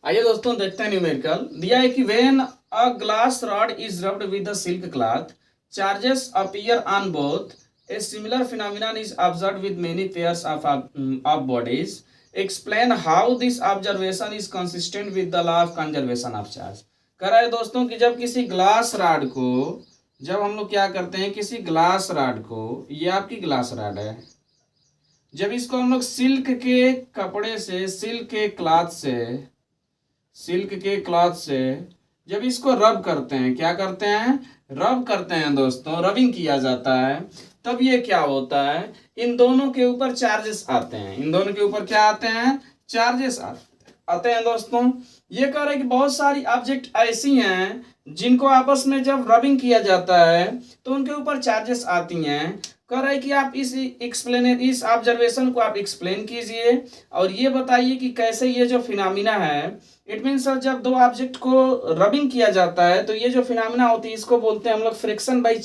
आइए दोस्तों देखते हैं न्यूमेरिकल। दिया है कि when a glass rod is rubbed with the silk cloth charges appear on both a similar phenomenon is observed with many pairs of bodies. Explain how this observation is consistent with the law of conservation of charge. कह रहा है दोस्तों कि जब किसी glass rod को जब हम लोग क्या करते हैं, किसी ग्लास रॉड को, ये आपकी ग्लास रॉड है, जब इसको हम लोग सिल्क के कपड़े से, सिल्क के क्लॉथ से जब इसको रब करते हैं, क्या करते हैं, रब करते हैं दोस्तों, रबिंग किया जाता है, तब ये क्या होता है, इन दोनों के ऊपर चार्जेस आते हैं। इन दोनों के ऊपर क्या आते हैं, चार्जेस आते हैं दोस्तों। ये कह रहे हैं कि बहुत सारी ऑब्जेक्ट ऐसी हैं जिनको आपस में जब रबिंग किया जाता है तो उनके ऊपर चार्जेस आती हैं। कह रहा है कि आप इस ऑब्जर्वेशन को आप एक्सप्लेन कीजिए और ये बताइए कि कैसे ये जो फिनोमिना है, इट मीन्स सर जब दो ऑब्जेक्ट को रबिंग किया जाता है तो ये जो फिनोमिना होती है इसको बोलते हैं हम लोग फ्रिक्शन बाई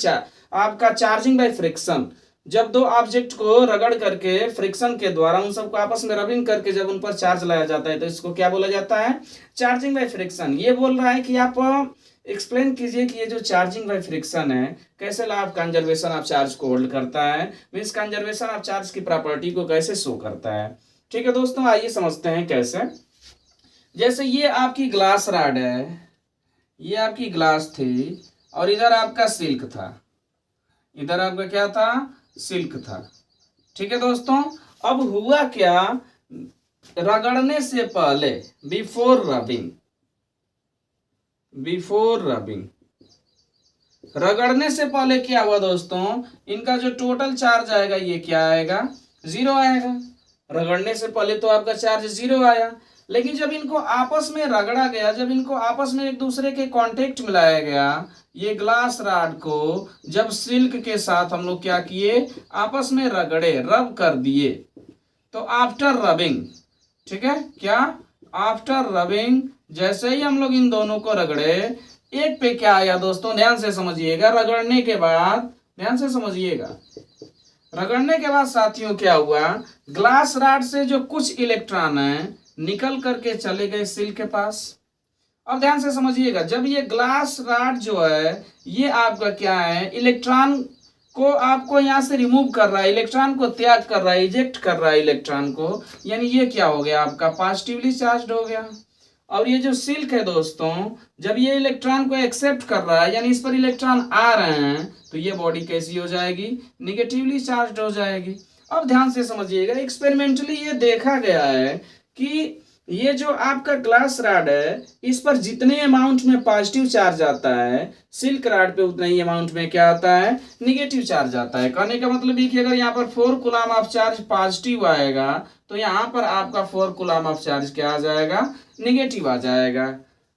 आपका चार्जिंग बाई फ्रिक्शन। जब दो ऑब्जेक्ट को रगड़ करके फ्रिक्शन के द्वारा उन सबको आपस में रबिंग करके जब उन पर चार्ज लाया जाता है तो इसको क्या बोला जाता है, चार्जिंग बाई फ्रिक्शन। ये बोल रहा है कि आप एक्सप्लेन कीजिए कि ये जो चार्जिंग बाई फ्रिक्शन है कैसे law of conservation of charge को होल्ड करता है, मीन्स कंजर्वेशन ऑफ चार्ज की प्रॉपर्टी को कैसे शो करता है। ठीक है दोस्तों, आइए समझते हैं कैसे। जैसे ये आपकी ग्लास रॉड है, ये आपकी ग्लास थी और इधर आपका सिल्क था, इधर आपका क्या था, सिल्क था। ठीक है दोस्तों, अब हुआ क्या, रगड़ने से पहले, बिफोर रबिंग, रगड़ने से पहले क्या हुआ दोस्तों, इनका जो टोटल चार्ज आएगा ये क्या आएगा, 0 आएगा। रगड़ने से पहले तो आपका चार्ज 0 आया, लेकिन जब इनको आपस में रगड़ा गया, जब इनको आपस में एक दूसरे के कांटेक्ट में लाया गया, ये ग्लास रॉड को जब सिल्क के साथ हम लोग क्या किए, आपस में रगड़े, रब कर दिए, तो आफ्टर रबिंग, ठीक है क्या, आफ्टर रबिंग जैसे ही हम लोग इन दोनों को रगड़े, एक पे क्या आया दोस्तों, ध्यान से समझिएगा, रगड़ने के बाद, ध्यान से समझिएगा, रगड़ने के बाद साथियों क्या हुआ, ग्लास रॉड से जो कुछ इलेक्ट्रॉन है निकल करके चले गए सिल्क के पास। अब ध्यान से समझिएगा, जब ये ग्लास रॉड जो है ये आपका क्या है, इलेक्ट्रॉन को आपको यहाँ से रिमूव कर रहा है, इलेक्ट्रॉन को त्याग कर रहा है, इजेक्ट कर रहा है इलेक्ट्रॉन को, यानी ये क्या हो गया, आपका पॉजिटिवली चार्ज्ड हो गया। और ये जो सिल्क है दोस्तों, जब ये इलेक्ट्रॉन को एक्सेप्ट कर रहा है, यानी इस पर इलेक्ट्रॉन आ रहे हैं, तो ये बॉडी कैसी हो जाएगी, निगेटिवली चार्ज्ड हो जाएगी। अब ध्यान से समझिएगा, एक्सपेरिमेंटली ये देखा गया है कि ये जो आपका ग्लास रॉड है, इस पर जितने अमाउंट में पॉजिटिव चार्ज आता है, सिल्क रॉड पे उतना ही अमाउंट में क्या आता है, निगेटिव चार्ज आता है। कहने का मतलब ये कि अगर यहाँ पर 4 कूलम ऑफ चार्ज पॉजिटिव आएगा तो यहाँ पर आपका 4 कूलम ऑफ चार्ज क्या आ जाएगा, निगेटिव आ जाएगा।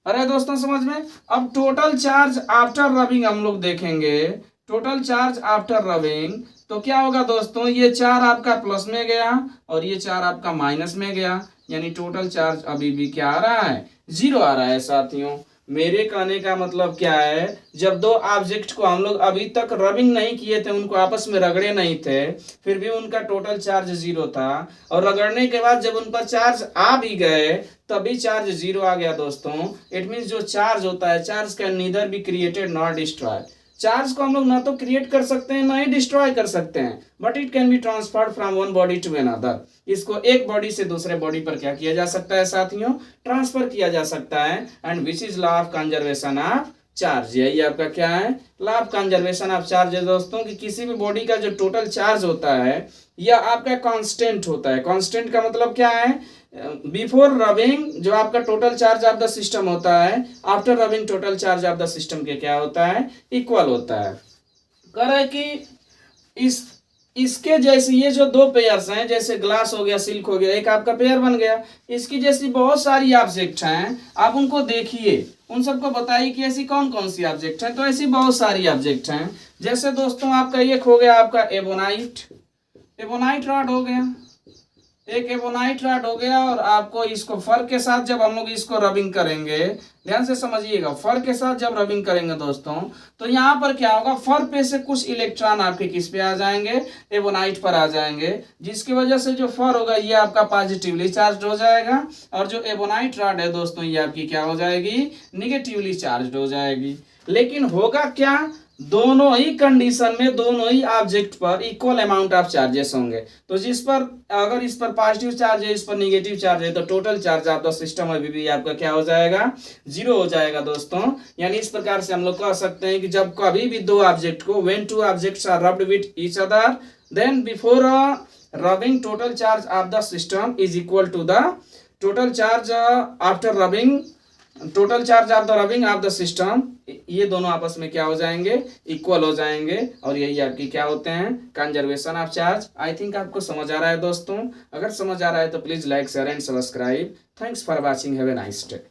अरे दोस्तों समझ में। अब टोटल चार्ज आफ्टर रबिंग हम लोग देखेंगे, टोटल चार्ज आफ्टर रबिंग तो क्या होगा दोस्तों, ये 4 आपका प्लस में गया और ये 4 आपका माइनस में गया, यानी टोटल चार्ज अभी भी क्या आ रहा है, 0 आ रहा है साथियों। मेरे कहने का मतलब क्या है, जब दो ऑब्जेक्ट को हम लोग अभी तक रबिंग नहीं किए थे, उनको आपस में रगड़े नहीं थे, फिर भी उनका टोटल चार्ज 0 था, और रगड़ने के बाद जब उन पर चार्ज आ भी गए तभी चार्ज 0 आ गया दोस्तों। इट मीन्स जो चार्ज होता है, charge can neither be created not destroy. Charge को हम लोग ना तो क्रिएट कर सकते हैं ना ही डिस्ट्रॉय कर सकते हैं, but it can be transferred from one body to another. इसको एक बॉडी से दूसरे बॉडी पर क्या किया जा सकता है साथियों, ट्रांसफर किया जा सकता है, and which is law of conservation of charge. यही आपका क्या है, law of conservation of charge है दोस्तों, कि किसी भी बॉडी का जो टोटल चार्ज होता है यह आपका कांस्टेंट होता है। कांस्टेंट का मतलब क्या है, बिफोर रबिंग जो आपका total charge of the system होता है, after rubbing total charge of the system के क्या होता है, इक्वल होता है। कह रहे कि इसके जैसे ये जो दो पेयर्स हैं, जैसे ग्लास हो गया, सिल्क हो गया, एक आपका पेयर बन गया, इसकी जैसी बहुत सारी ऑब्जेक्ट हैं, आप उनको देखिए, उन सबको बताइए कि ऐसी कौन कौन सी ऑब्जेक्ट हैं। तो ऐसी बहुत सारी ऑब्जेक्ट हैं, जैसे दोस्तों आपका एक हो गया आपका एबोनाइट रॉड हो गया, एक एबोनाइट रॉड हो गया, और आपको इसको फर के साथ जब हम लोग इसको रबिंग करेंगे, ध्यान से समझिएगा, फर के साथ जब रबिंग करेंगे दोस्तों, तो यहाँ पर क्या होगा, फर पे से कुछ इलेक्ट्रॉन आपके किस पे आ जाएंगे, एबोनाइट पर आ जाएंगे, जिसकी वजह से जो फर होगा ये आपका पॉजिटिवली चार्ज हो जाएगा, और जो एबोनाइट रॉड है दोस्तों ये आपकी क्या हो जाएगी, निगेटिवली चार्ज हो जाएगी। लेकिन होगा क्या, दोनों ही कंडीशन में दोनों ही ऑब्जेक्ट पर इक्वल अमाउंट ऑफ चार्जेस होंगे। तो जिस पर अगर इस पर पॉजिटिव चार्ज है, इस पर नेगेटिव चार्ज है, तो total charge of the system अभी भी आपका क्या हो जाएगा, 0 हो जाएगा दोस्तों। यानी इस प्रकार से हम लोग कह सकते हैं कि जब कभी भी दो ऑब्जेक्ट को, when two objects are rubbed with each other, then before rubbing total charge of the system is equal to the total charge after rubbing, total charge of the rubbing of the system, ये दोनों आपस में क्या हो जाएंगे, equal हो जाएंगे, और यही आपकी क्या होते हैं, conservation of charge. I think आपको समझ आ रहा है दोस्तों। अगर समझ आ रहा है तो please like, share and subscribe. Thanks for watching, have a nice day.